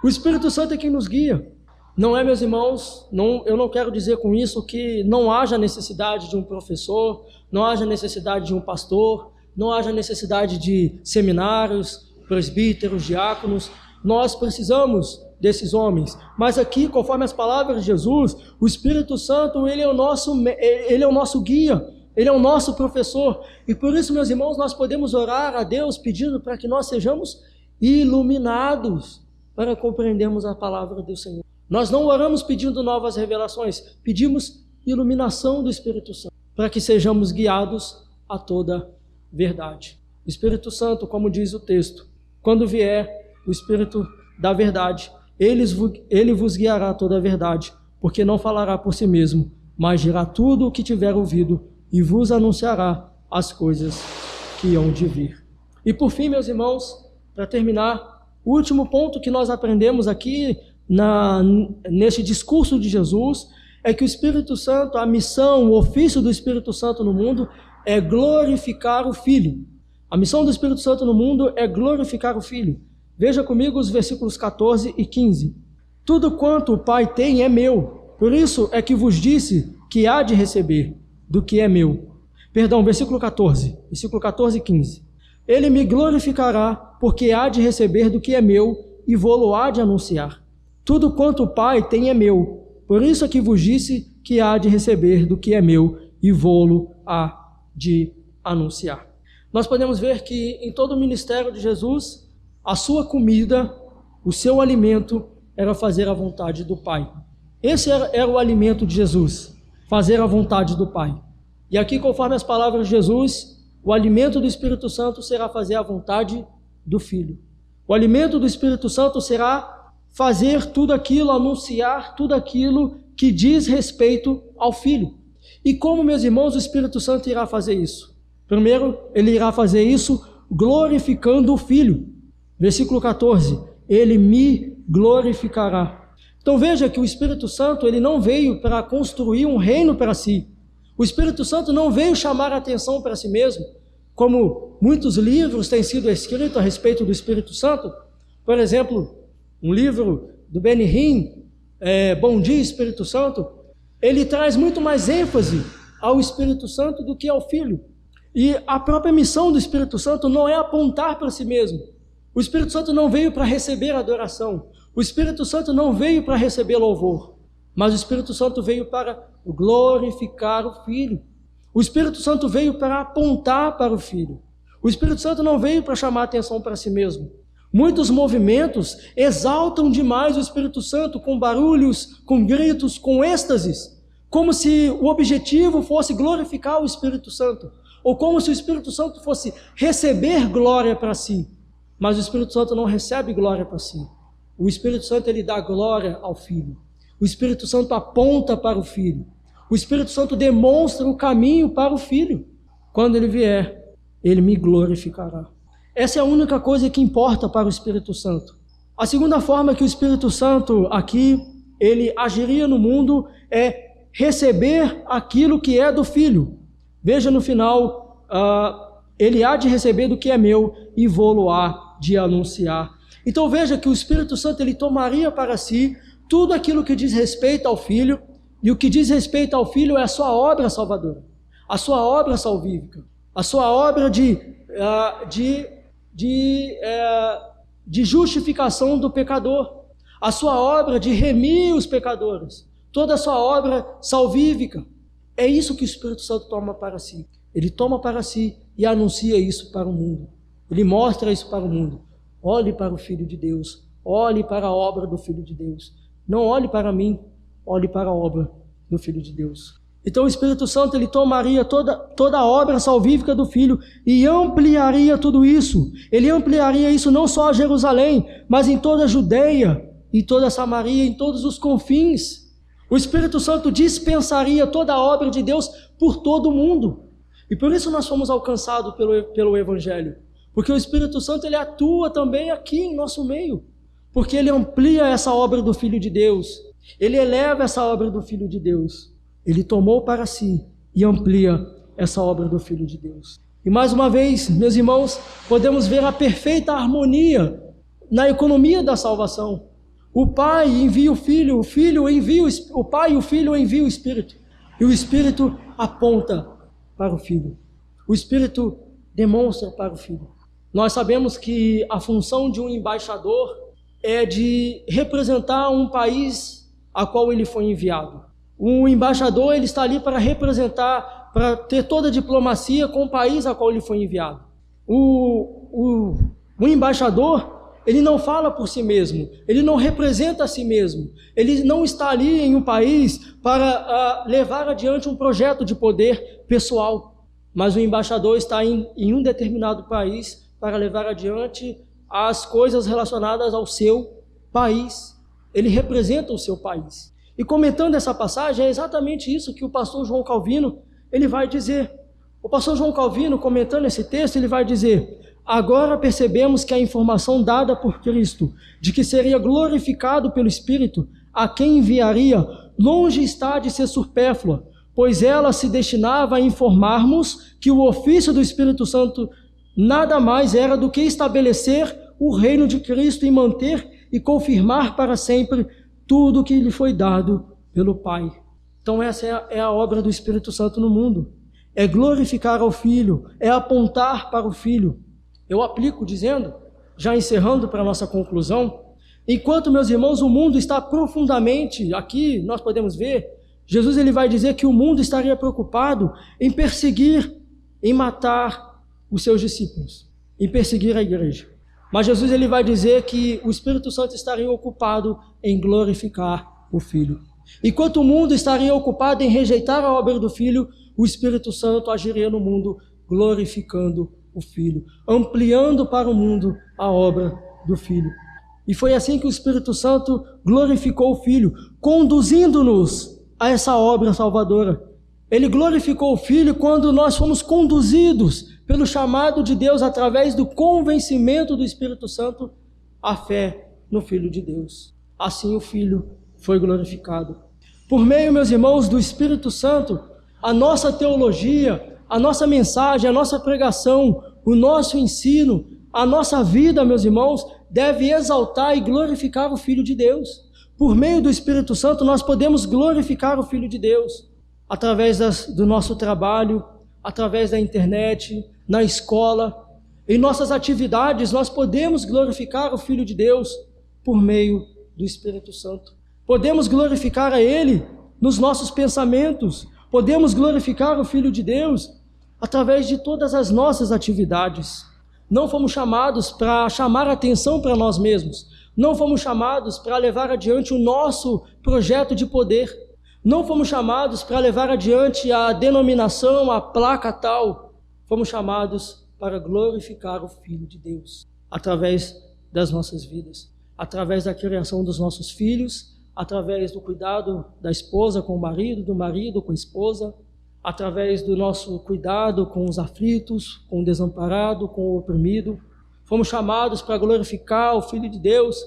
O Espírito Santo é quem nos guia. Não é, meus irmãos, eu não quero dizer com isso que não haja necessidade de um professor, não haja necessidade de um pastor, não haja necessidade de seminários, presbíteros, diáconos. Nós precisamos desses homens. Mas aqui, conforme as palavras de Jesus, o Espírito Santo, ele é o nosso guia, ele é o nosso professor. E por isso, meus irmãos, nós podemos orar a Deus pedindo para que nós sejamos iluminados para compreendermos a palavra do Senhor. Nós não oramos pedindo novas revelações, pedimos iluminação do Espírito Santo, para que sejamos guiados a toda verdade. O Espírito Santo, como diz o texto, quando vier o Espírito da verdade, ele vos guiará a toda a verdade, porque não falará por si mesmo, mas dirá tudo o que tiver ouvido e vos anunciará as coisas que hão de vir. E por fim, meus irmãos, para terminar, o último ponto que nós aprendemos aqui neste discurso de Jesus é que o Espírito Santo, a missão, o ofício do Espírito Santo no mundo é glorificar o Filho. A missão do Espírito Santo no mundo é glorificar o Filho. Veja comigo os versículos 14 e 15. Tudo quanto o Pai tem é meu, por isso é que vos disse que há de receber do que é meu. Perdão, versículo 14 e 15. Ele me glorificará, porque há de receber do que é meu e vô-lo há de anunciar. Tudo quanto o Pai tem é meu, por isso é que vos disse que há de receber do que é meu e vô-lo há de anunciar. Nós podemos ver que em todo o ministério de Jesus, a sua comida, o seu alimento era fazer a vontade do Pai. Esse era o alimento de Jesus, fazer a vontade do Pai. E aqui, conforme as palavras de Jesus, o alimento do Espírito Santo será fazer a vontade do Filho. O alimento do Espírito Santo será fazer tudo aquilo, anunciar tudo aquilo que diz respeito ao Filho. E como, meus irmãos, o Espírito Santo irá fazer isso? Primeiro, ele irá fazer isso glorificando o Filho. Versículo 14, ele me glorificará. Então veja que o Espírito Santo, ele não veio para construir um reino para si. O Espírito Santo não veio chamar a atenção para si mesmo, como muitos livros têm sido escritos a respeito do Espírito Santo. Por exemplo, um livro do Benny Hinn, Bom Dia Espírito Santo, ele traz muito mais ênfase ao Espírito Santo do que ao Filho. E a própria missão do Espírito Santo não é apontar para si mesmo, O Espírito Santo não veio para receber adoração. O Espírito Santo não veio para receber louvor. Mas o Espírito Santo veio para glorificar o Filho. O Espírito Santo veio para apontar para o Filho. O Espírito Santo não veio para chamar atenção para si mesmo. Muitos movimentos exaltam demais o Espírito Santo com barulhos, com gritos, com êxtases, como se o objetivo fosse glorificar o Espírito Santo, ou como se o Espírito Santo fosse receber glória para si. Mas o Espírito Santo não recebe glória para si. O Espírito Santo, ele dá glória ao Filho. O Espírito Santo aponta para o Filho. O Espírito Santo demonstra o caminho para o Filho. Quando ele vier, ele me glorificará. Essa é a única coisa que importa para o Espírito Santo. A segunda forma que o Espírito Santo aqui, ele agiria no mundo é receber aquilo que é do Filho. Veja no final, ele há de receber do que é meu e vou-lo-á de anunciar. Então veja que o Espírito Santo, ele tomaria para si tudo aquilo que diz respeito ao Filho, e o que diz respeito ao Filho é a sua obra salvadora, a sua obra salvífica, a sua obra de justificação do pecador, a sua obra de remir os pecadores, toda a sua obra salvífica. É isso que o Espírito Santo toma para si. Ele toma para si e anuncia isso para o mundo. Ele mostra isso para o mundo. Olhe para o Filho de Deus, olhe para a obra do Filho de Deus. Não olhe para mim, olhe para a obra do Filho de Deus. Então o Espírito Santo, ele tomaria toda a obra salvífica do Filho e ampliaria tudo isso. Ele ampliaria isso não só a Jerusalém, mas em toda a Judeia, em toda a Samaria, em todos os confins. O Espírito Santo dispensaria toda a obra de Deus por todo o mundo. E por isso nós fomos alcançados pelo Evangelho. Porque o Espírito Santo, ele atua também aqui em nosso meio. Porque ele amplia essa obra do Filho de Deus. Ele eleva essa obra do Filho de Deus. Ele tomou para si e amplia essa obra do Filho de Deus. E mais uma vez, meus irmãos, podemos ver a perfeita harmonia na economia da salvação. O Pai envia o Filho envia o Pai e o Filho envia o Espírito. E o Espírito aponta para o Filho. O Espírito demonstra para o Filho. Nós sabemos que a função de um embaixador é de representar um país a qual ele foi enviado. O embaixador, ele está ali para representar, para ter toda a diplomacia com o país a qual ele foi enviado. O embaixador, ele não fala por si mesmo, ele não representa a si mesmo, ele não está ali em um país para levar adiante um projeto de poder pessoal, mas o embaixador está em um determinado país para levar adiante as coisas relacionadas ao seu país. Ele representa o seu país. E comentando essa passagem, é exatamente isso que o pastor João Calvino, ele vai dizer. O pastor João Calvino, comentando esse texto, ele vai dizer: agora percebemos que a informação dada por Cristo, de que seria glorificado pelo Espírito, a quem enviaria, longe está de ser supérflua, pois ela se destinava a informar-nos que o ofício do Espírito Santo nada mais era do que estabelecer o reino de Cristo e manter e confirmar para sempre tudo que lhe foi dado pelo Pai. Então essa é a obra do Espírito Santo no mundo. É glorificar ao Filho, é apontar para o Filho. Eu aplico dizendo, já encerrando para a nossa conclusão, enquanto, meus irmãos, o mundo está profundamente, aqui nós podemos ver, Jesus ele vai dizer que o mundo estaria preocupado em perseguir, em matar os seus discípulos, em perseguir a igreja. Mas Jesus ele vai dizer que o Espírito Santo estaria ocupado em glorificar o Filho. Enquanto o mundo estaria ocupado em rejeitar a obra do Filho, o Espírito Santo agiria no mundo glorificando o Filho, ampliando para o mundo a obra do Filho. E foi assim que o Espírito Santo glorificou o Filho, conduzindo-nos a essa obra salvadora. Ele glorificou o Filho quando nós fomos conduzidos pelo chamado de Deus através do convencimento do Espírito Santo à fé no Filho de Deus. Assim o Filho foi glorificado. Por meio, meus irmãos, do Espírito Santo, a nossa teologia, a nossa mensagem, a nossa pregação, o nosso ensino, a nossa vida, meus irmãos, deve exaltar e glorificar o Filho de Deus. Por meio do Espírito Santo, nós podemos glorificar o Filho de Deus através do nosso trabalho, através da internet, na escola. Em nossas atividades, nós podemos glorificar o Filho de Deus por meio do Espírito Santo. Podemos glorificar a Ele nos nossos pensamentos. Podemos glorificar o Filho de Deus através de todas as nossas atividades. Não fomos chamados para chamar atenção para nós mesmos. Não fomos chamados para levar adiante o nosso projeto de poder. Não fomos chamados para levar adiante a denominação, a placa tal. Fomos chamados para glorificar o Filho de Deus através das nossas vidas, através da criação dos nossos filhos, através do cuidado da esposa com o marido, do marido com a esposa, através do nosso cuidado com os aflitos, com o desamparado, com o oprimido. Fomos chamados para glorificar o Filho de Deus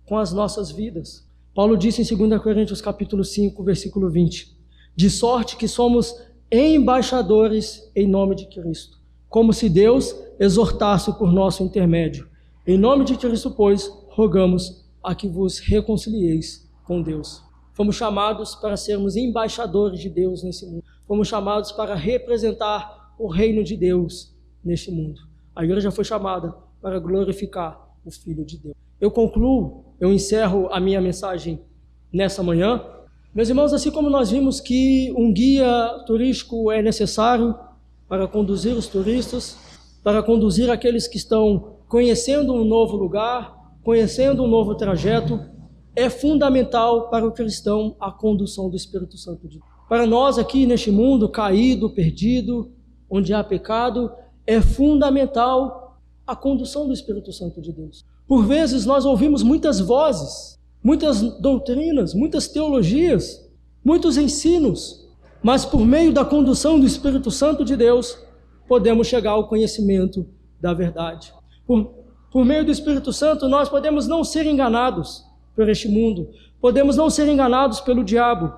com as nossas vidas. Paulo disse em 2 Coríntios capítulo 5, versículo 20, de sorte que somos embaixadores em nome de Cristo, como se Deus exortasse por nosso intermédio. Em nome de Cristo, pois, rogamos a que vos reconcilieis com Deus. Fomos chamados para sermos embaixadores de Deus nesse mundo. Fomos chamados para representar o reino de Deus neste mundo. A igreja foi chamada para glorificar o Filho de Deus. Eu concluo, eu encerro a minha mensagem nessa manhã. Meus irmãos, assim como nós vimos que um guia turístico é necessário para conduzir os turistas, para conduzir aqueles que estão conhecendo um novo lugar, conhecendo um novo trajeto, é fundamental para o cristão a condução do Espírito Santo de Deus. Para nós aqui neste mundo caído, perdido, onde há pecado, é fundamental a condução do Espírito Santo de Deus. Por vezes nós ouvimos muitas vozes, muitas doutrinas, muitas teologias, muitos ensinos, mas por meio da condução do Espírito Santo de Deus, podemos chegar ao conhecimento da verdade. Por meio do Espírito Santo, nós podemos não ser enganados por este mundo, podemos não ser enganados pelo diabo,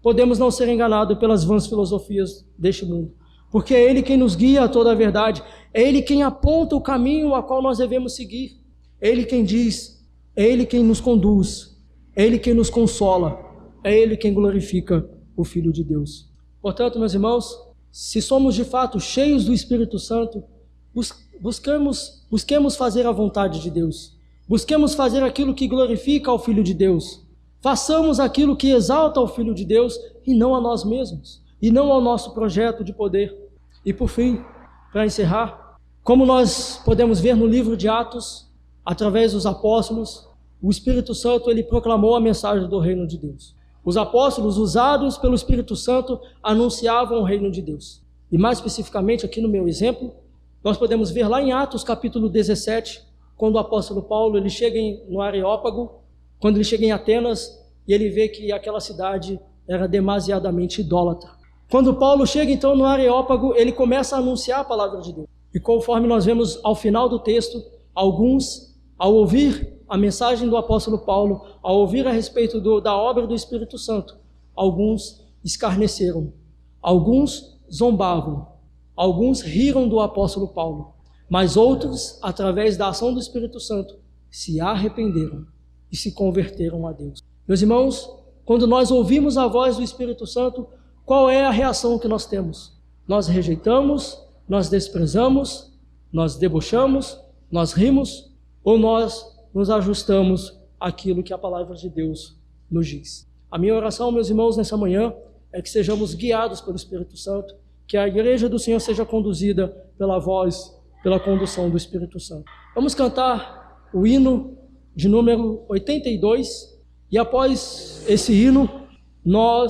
podemos não ser enganados pelas vãs filosofias deste mundo, porque é Ele quem nos guia a toda a verdade, é Ele quem aponta o caminho a qual nós devemos seguir, é Ele quem diz, é Ele quem nos conduz, é Ele quem nos consola, é Ele quem glorifica o Filho de Deus. Portanto, meus irmãos, se somos de fato cheios do Espírito Santo, busquemos fazer a vontade de Deus, busquemos fazer aquilo que glorifica ao Filho de Deus, façamos aquilo que exalta ao Filho de Deus e não a nós mesmos, e não ao nosso projeto de poder. E por fim, para encerrar, como nós podemos ver no livro de Atos, através dos apóstolos, o Espírito Santo ele proclamou a mensagem do reino de Deus. Os apóstolos, usados pelo Espírito Santo, anunciavam o reino de Deus. E mais especificamente, aqui no meu exemplo, nós podemos ver lá em Atos capítulo 17, quando o apóstolo Paulo ele chega no Areópago, quando ele chega em Atenas, e ele vê que aquela cidade era demasiadamente idólatra. Quando Paulo chega então no Areópago, ele começa a anunciar a palavra de Deus. E conforme nós vemos ao final do texto, alguns, ao ouvir a mensagem do apóstolo Paulo, ao ouvir a respeito da obra do Espírito Santo, alguns escarneceram, alguns zombavam, alguns riram do apóstolo Paulo, mas outros, através da ação do Espírito Santo, se arrependeram e se converteram a Deus. Meus irmãos, quando nós ouvimos a voz do Espírito Santo, qual é a reação que nós temos? Nós rejeitamos, nós desprezamos, nós debochamos, nós rimos, ou nós nos ajustamos àquilo que a palavra de Deus nos diz? A minha oração, meus irmãos, nessa manhã, é que sejamos guiados pelo Espírito Santo, que a igreja do Senhor seja conduzida pela voz, pela condução do Espírito Santo. Vamos cantar o hino de número 82, e após esse hino, nós